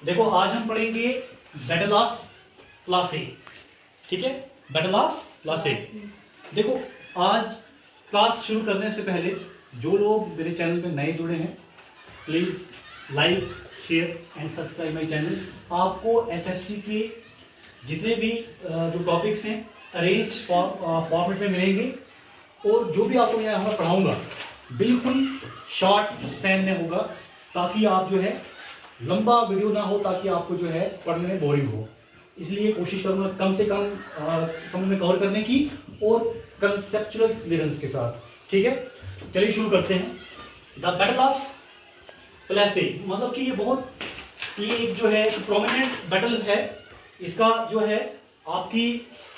देखो आज हम पढ़ेंगे बैटल ऑफ प्लासी। ठीक है, बैटल ऑफ प्लासी। देखो आज क्लास शुरू करने से पहले जो लोग मेरे चैनल पे नए जुड़े हैं, please like share and subscribe my channel. आपको एसएसटी के जितने भी जो टॉपिक्स हैं अरेंज फॉर्मेट में मिलेंगे, और जो भी आपको मैं यहाँ पढ़ाऊँगा बिल्कुल शॉर्ट स्पैन में होगा, ताकि आप जो है लंबा वीडियो ना हो, ताकि आपको जो है पढ़ने में बोरिंग हो। इसलिए कोशिश करूँगा कम से कम समय में कवर करने की, और कंसेप्चुअल क्लियरेंस के साथ। ठीक है, चलिए शुरू करते हैं। द बैटल ऑफ प्लासी, मतलब कि ये एक जो है प्रोमिनेंट बैटल है। इसका जो है आपकी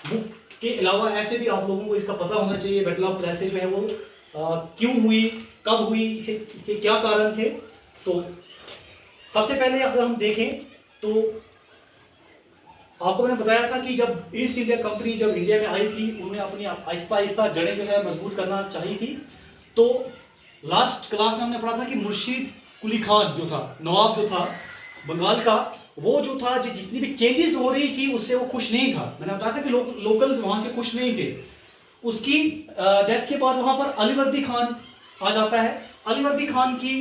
बुक के अलावा ऐसे भी आप लोगों को इसका पता होना चाहिए। बैटल ऑफ प्लासी जो है वो क्यों हुई, कब हुई, इसके क्या कारण थे। तो सबसे पहले अगर हम देखें तो आपको मैंने बताया था कि जब ईस्ट इंडिया कंपनी जब इंडिया में आई थी, उन्होंने अपनी आहिस्ता आहिस्ता जड़ें जो है मजबूत करना चाहिए थी। तो लास्ट क्लास में हमने पढ़ा था कि मुर्शीद कुली खान जो था, नवाब जो था बंगाल का, वो जो था जितनी भी चेंजेस हो रही थी उससे वो खुश नहीं था। मैंने बताया था कि लोकल वहाँ के खुश नहीं थे। उसकी डेथ के बाद वहाँ पर अलीवर्दी खान आ जाता है। अलीवर्दी खान की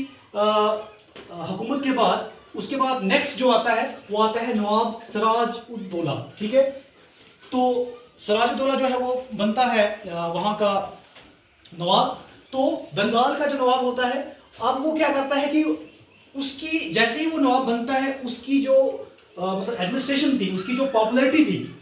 हुकूमत के बाद उसके बाद नेक्स्ट जो आता है वो आता है नवाब सिराज उद दौला। ठीक है, तो सिराज उद दौला जो है वो बनता है वहाँ का नवाब। तो बंगाल का जो नवाब होता है, अब वो क्या करता है कि उसकी जैसे ही वो नवाब बनता है, उसकी जो मतलब एडमिनिस्ट्रेशन थी, उसकी जो पॉपुलैरिटी थी,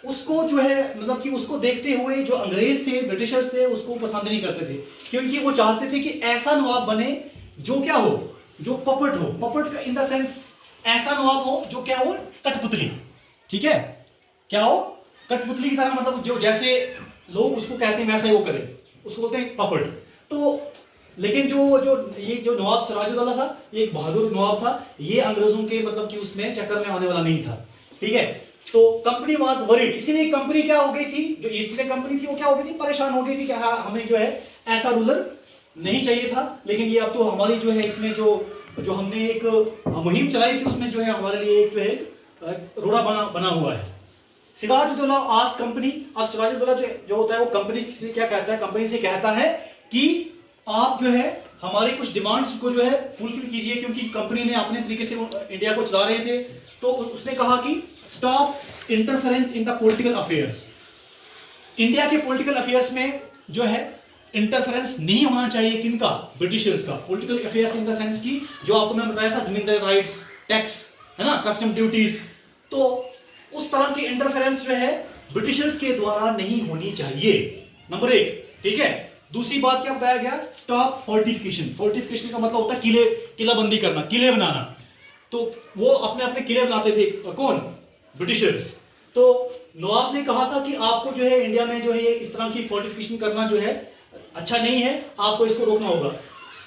उसको जो है मतलब कि उसको देखते हुए जो अंग्रेज थे, ब्रिटिशर्स थे, उसको पसंद नहीं करते थे, क्योंकि वो चाहते थे कि ऐसा नवाब बने जो क्या हो, जो पपट हो। पपट का इन द सेंस ऐसा नवाब हो जो क्या हो, कठपुतली। ठीक है, क्या हो, कठपुतली की तरह, मतलब जो जैसे लोग उसको कहते हैं वैसा ही वो करे, उसको बोलते हैं पपट। तो लेकिन ये जो नवाब सिराजुद्दौला था, ये एक बहादुर नवाब था। ये अंग्रेजों के मतलब कि उसमें चक्कर में आने वाला नहीं था। ठीक है, तो कंपनी वाज वरीड, इसीलिए कंपनी क्या हो गई थी, जो ईस्ट इंडिया कंपनी थी वो क्या हो गई थी, परेशान हो गई थी कि हाँ हमें जो है ऐसा रूलर नहीं चाहिए था। लेकिन ये अब तो हमारी जो है इसमें जो हमने एक मुहिम चलाई थी, उसमें जो है हमारे लिए एक जो है रोड़ा बना हुआ है। सिराजुद्दौला आज कंपनी, अब सिराजुद्दौला जो होता है वो कंपनी से क्या कहता है, कंपनी से कहता है कि आप जो है हमारी कुछ डिमांड्स को जो है फुलफिल कीजिए, क्योंकि कंपनी ने अपने तरीके से इंडिया को चला रहे थे। तो उसने कहा कि stop interference in the political affairs. India के पॉलिटिकल अफेयर्स में जो है इंटरफेरेंस नहीं होना चाहिए। किनका, ब्रिटिशर्स का। Political affairs in the sense की जो आपको मैं बताया था, जमींदारी राइट्स, टैक्स, है ना, कस्टम ड्यूटीज। तो उस तरह की इंटरफेरेंस जो है ब्रिटिशर्स के द्वारा नहीं होनी चाहिए, नंबर एक। ठीक है, दूसरी बात क्या बताया गया, स्टॉप फोर्टिफिकेशन। फोर्टिफिकेशन का मतलब होता है किलाबंदी करना, किले बनाना। तो वो अपने किले बनाते थे, कौन, ब्रिटिशर्स। तो नवाब ने कहा था कि आपको जो है इंडिया में जो है इस तरह की फोर्टिफिकेशन करना जो है अच्छा नहीं है, आपको इसको रोकना होगा।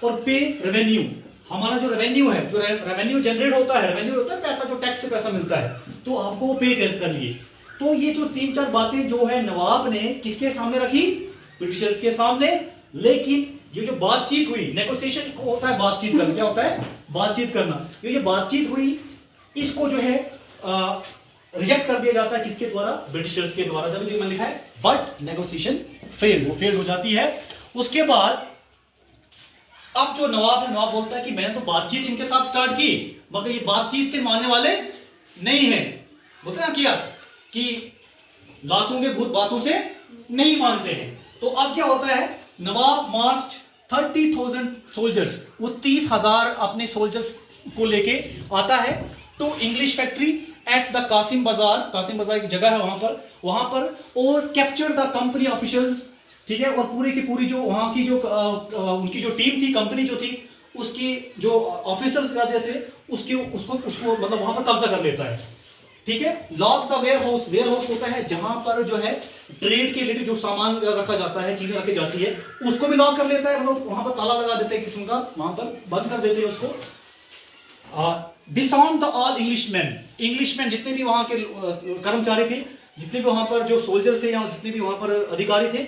और पे रेवेन्यू, हमारा जो रेवेन्यू है, जो रेवेन्यू जनरेट होता है, रेवेन्यू होता है पैसा, जो टैक्स से पैसा मिलता है, तो आपको वो पे कर लिए। तो ये जो 3-4 बातें जो है नवाब ने किसके सामने रखी, ब्रिटिशर्स के सामने। लेकिन ये जो बातचीत हुई, नेगोशिएशन को होता है बातचीत करना, क्या होता है, बातचीत करना। ये जो बातचीत हुई इसको जो है रिजेक्ट कर दिया जाता है, किसके द्वारा, ब्रिटिशर्स के द्वारा। जब मैंने लिखा है बट नेगोशिएशन फेल, वो फेल हो जाती है। उसके बाद अब जो नवाब है, नवाब बोलता है कि मैंने तो बातचीत इनके साथ स्टार्ट की, मगर ये बातचीत से मानने वाले नहीं है। बोलते ना किया कि लातों के भूत बातों से नहीं मानते हैं। तो अब क्या होता है, नवाब मार्च 30,000 सोल्जर्स, वो 30,000 अपने सोल्जर्स को लेके आता है to English factory at the Kasim Bazar एक जगह है वहां पर और कैप्चर द कंपनी ऑफिशियल्स। ठीक है, और पूरी की पूरी जो वहां की जो उनकी जो टीम थी, कंपनी जो थी, उसकी जो ऑफिसर्स थे उसको मतलब वहां पर कब्जा कर लेता है। ठीक है, लॉक द वेयर हाउस होता है जहां पर जो है ट्रेड के रिलेटेड जो सामान रखा जाता है, चीजें रखी जाती है, उसको भी लॉक कर लेता है। मतलब वहां पर ताला लगा देते हैं किस्म का, वहां पर बंद कर देते हैं उसको। डिसआर्म द ऑल इंग्लिशमैन, जितने भी वहां के कर्मचारी थे, जितने भी वहां पर जो सोल्जर्स थे या जितने भी वहां पर अधिकारी थे,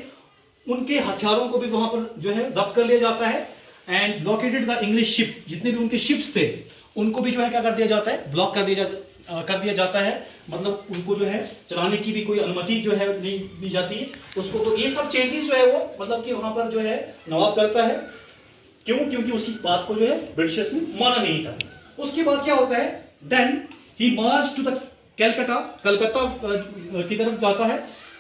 उनके हथियारों को भी वहां पर जो है जब्त कर लिया जाता है। एंड ब्लॉकेटेड द इंग्लिश शिप, जितने भी उनके शिप्स थे उनको भी जो है क्या कर दिया जाता है, ब्लॉक कर दिया जाता है, मतलब उनको जो है चलाने की भी कोई अनुमति जो है नहीं दी जाती है उसको। तो ये सब चेंजेस जो है वो मतलब कि वहां पर जो है नवाब करता है। क्यों? क्योंकि उसकी बात को जो है ब्रिटिशर्स ने माना नहीं था। उसके बाद क्या होता है, then he march to the Calcutta की तरफ जाता है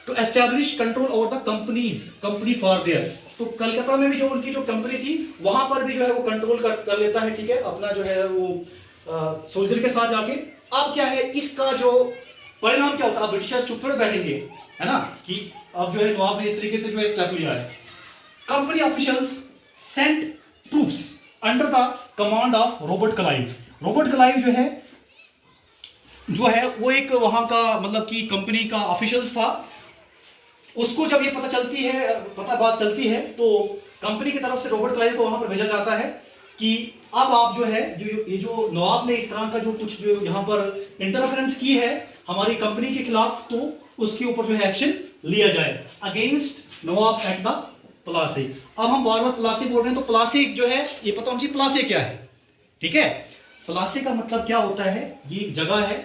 to establish control over the company for there. तो कलकत्ता में भी जो उनकी जो कंपनी थी वहां पर भी जो है वो कंट्रोल कर लेता है, ठीक है, अपना जो है वो सोल्जर के साथ जाके। अब क्या है, इसका जो परिणाम क्या होता है, ब्रिटिशर्स चुप थोड़े बैठेंगे, है ना, कि अब जो है नवाब ने इस तरीके से जो है स्टेप लिया है। Company officials sent troops under the command of Robert Clive. Robert Clive जो है वो एक वहां का मतलब कि कंपनी का ऑफिशियल्स था। उसको जब ये बात चलती है तो कंपनी की तरफ से रॉबर्ट क्लाइव को वहां पर भेजा जाता है कि अब आप जो है ये जो नवाब ने इस तरह का जो कुछ जो यहाँ पर इंटरफेरेंस की है हमारी कंपनी के खिलाफ, तो उसके ऊपर जो है एक्शन लिया जाए against Nawab at the Plassey. अब हम बार बार प्लासी बोल रहे हैं, तो प्लासी जो है ये पता होना चाहिए प्लासी क्या है, ठीक है। प्लासी का मतलब क्या होता है, ये एक जगह है।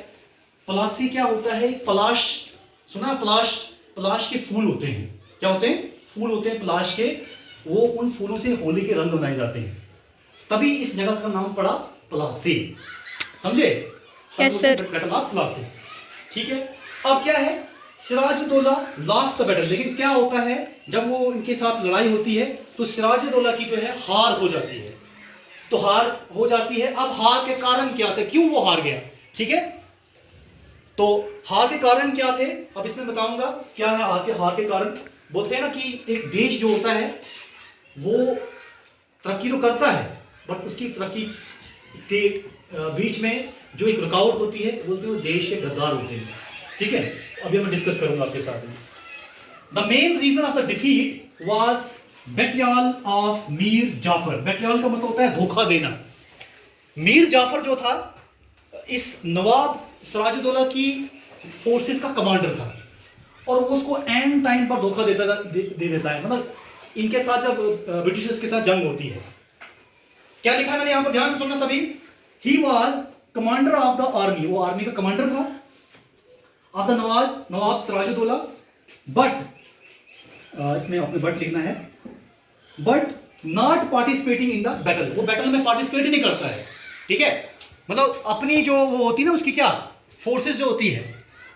प्लासी क्या होता है, पलाश सुना, पलाश के फूल होते हैं। क्या होते हैं? फूल होते हैं पलाश के। वो उन फूलों से होली के रंग बनाए जाते हैं, तभी इस जगह का नाम पड़ा प्लासी। समझे? Yes sir. प्लासी, ठीक है। अब क्या है, सिराजुद्दौला लॉस्ट द बैटल। लेकिन क्या होता है, जब वो इनके साथ लड़ाई होती है तो सिराजुद्दौला की जो है हार हो जाती है। तो हार हो जाती है। अब हार के कारण क्या थे, क्यों वो हार गया, ठीक है। तो हार के कारण क्या थे, अब इसमें बताऊंगा क्या है हार के कारण। बोलते हैं ना कि एक देश जो होता है वो तरक्की तो करता है, बट उसकी तरक्की के बीच में जो एक रुकावट होती है, बोलते हैं वो देश के गद्दार होते हैं, ठीक है। अभी मैं डिस्कस करूंगा आपके साथ में। The main reason of the defeat was betrayal of Mir Jafar. Betrayal का मतलब होता है धोखा देना। मीर जाफर जो था इस नवाब सिराजुद्दौला की फोर्सेस का कमांडर था, और वो उसको एंड टाइम पर धोखा दे देता है। मतलब इनके साथ जब ब्रिटिशर्स के साथ जंग होती है, क्या लिखा है मैंने यहां पर, ध्यान से सुनना सभी। He was commander of the army, वो आर्मी का कमांडर था of the Nawab Sirajuddaulah. But इसमें अपने बट लिखना है, but not participating in the battle. वो बैटल में पार्टिसिपेट ही नहीं करता है, ठीक है। मतलब अपनी जो वो होती है ना, उसकी क्या फोर्सेस जो होती है,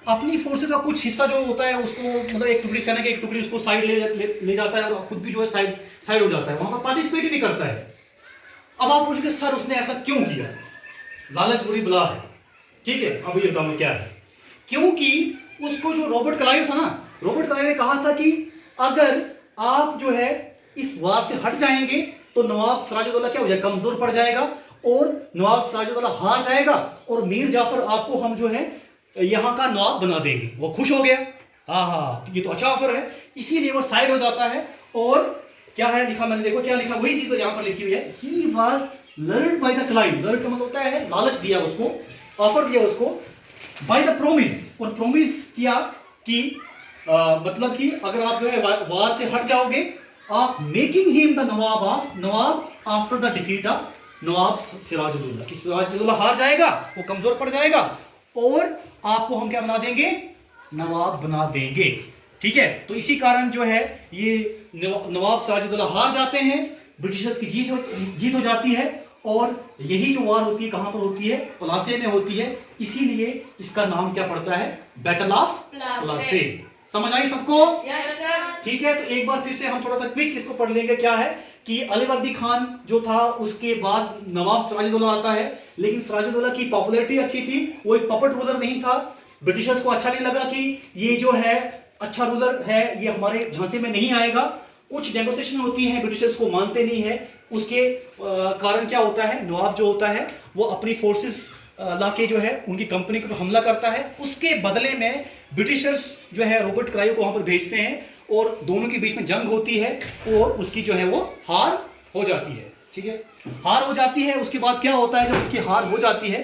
अपनी फोर्सेस का कुछ हिस्सा जो होता है उसको, मतलब एक टुकड़ी सेना की एक टुकड़ी उसको साइड ले जाता है, और खुद भी जो है साइड हो जाता है, वहां पर पार्टिसिपेट ही नहीं करता है। अब आप पूछेंगे सर उसने ऐसा क्यों किया, लालच बुरी बला है, ठीक है। अब ये बताऊंगा क्या है। क्योंकि उसको जो रॉबर्ट क्लाइव था ना, रॉबर्ट क्लाइव ने कहा था कि अगर आप जो है इस वार से हट जाएंगे तो नवाब सिराजुद्दौला क्या हो जाएगा, कमजोर पड़ जाएगा, और नवाब सिराजुद्दौला हार जाएगा, और मीर जाफर आपको हम जो है यहां का नवाब बना देंगे। वो खुश हो गया, हाँ ये तो अच्छा ऑफर है, इसीलिए वो साइड हो जाता है। और क्या है लिखा मैंने, देखो क्या लिखा, वही चीज तो यहां पर लिखी हुई है। He was lord by the Clive. Lord का मतलब होता है लालच दिया उसको, ऑफर दिया उसको, बाय द प्रोमिस, और प्रोमिस किया कि मतलब कि अगर आप जो है वार से हट जाओगे, आप making him the nawab after the defeat of nawab Sirajuddaulah. कि सिराजुद्दौला हार जाएगा, वो कमजोर पड़ जाएगा, और आपको हम क्या बना देंगे, नवाब बना देंगे, ठीक है। तो इसी कारण जो है ये नवाब सिराजुद्दौला हार जाते हैं, ब्रिटिशर्स की जीत हो जाती है, और यही जो वार होती है कहां पर होती है, प्लासे में होती है। इसीलिए इसका नाम क्या पड़ता है, बैटल ऑफ प्लासे। समझ आई सबको? Yes sir. ठीक है। तो एक बार फिर से हम थोड़ा सा क्विक इसको पढ़ लेंगे। क्या है कि अलीवर्दी खान जो था उसके बाद नवाब सिराजुद्दौला आता है, लेकिन सिराजुद्दौला की पॉपुलैरिटी अच्छी थी, वो एक पपेट रूलर नहीं था। ब्रिटिशर्स को अच्छा नहीं लगा कि ये जो है अच्छा रूलर है, ये हमारे झांसे में नहीं आएगा। कुछ नेगोशिएशन होती है, ब्रिटिशर्स को मानते नहीं है। उसके कारण क्या होता है, नवाब जो होता है वो अपनी फोर्सेस लाके जो है उनकी कंपनी पर हमला करता है। उसके बदले में ब्रिटिशर्स जो है रॉबर्ट क्लाइव को वहां पर भेजते हैं, और दोनों के बीच में जंग होती है, और उसकी जो है वो हार हो जाती है, ठीक है। हार हो जाती है। उसके बाद क्या होता है, जब उसकी हार हो जाती है,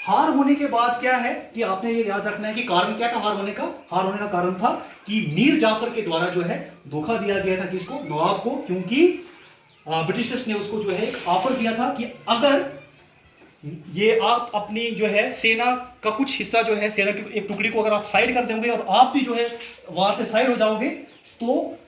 हार होने के बाद क्या है कि आपने ये याद रखना है कि कारण क्या था हार होने का कारण था कि मीर जाफर के द्वारा जो है धोखा दिया गया था, किसको, नवाब को। क्योंकि ब्रिटिशर्स ने उसको जो है ऑफर दिया था कि अगर ये आप अपनी जो है सेना का कुछ हिस्सा जो है, सेना की एक टुकड़ी को अगर आप साइड कर देंगे और आप भी जो है वहां से साइड हो जाओगे, तो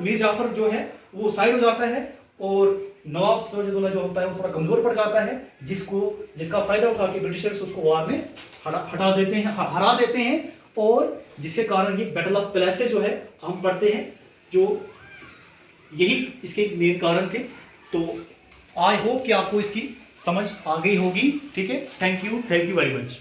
मीर जाफर जो है वो साइड हो जाता है और नवाब सिराजुद्दौला जो होता है वो थोड़ा कमजोर पड़ जाता है, जिसका फायदा उठा के ब्रिटिशर्स उसको वार में हरा देते हैं और जिसके कारण ये बैटल ऑफ प्लेसी जो है हम पढ़ते हैं, जो यही इसके मेन कारण थे। तो आई होप कि आपको इसकी समझ आ गई होगी। ठीक है, थैंक यू वेरी मच।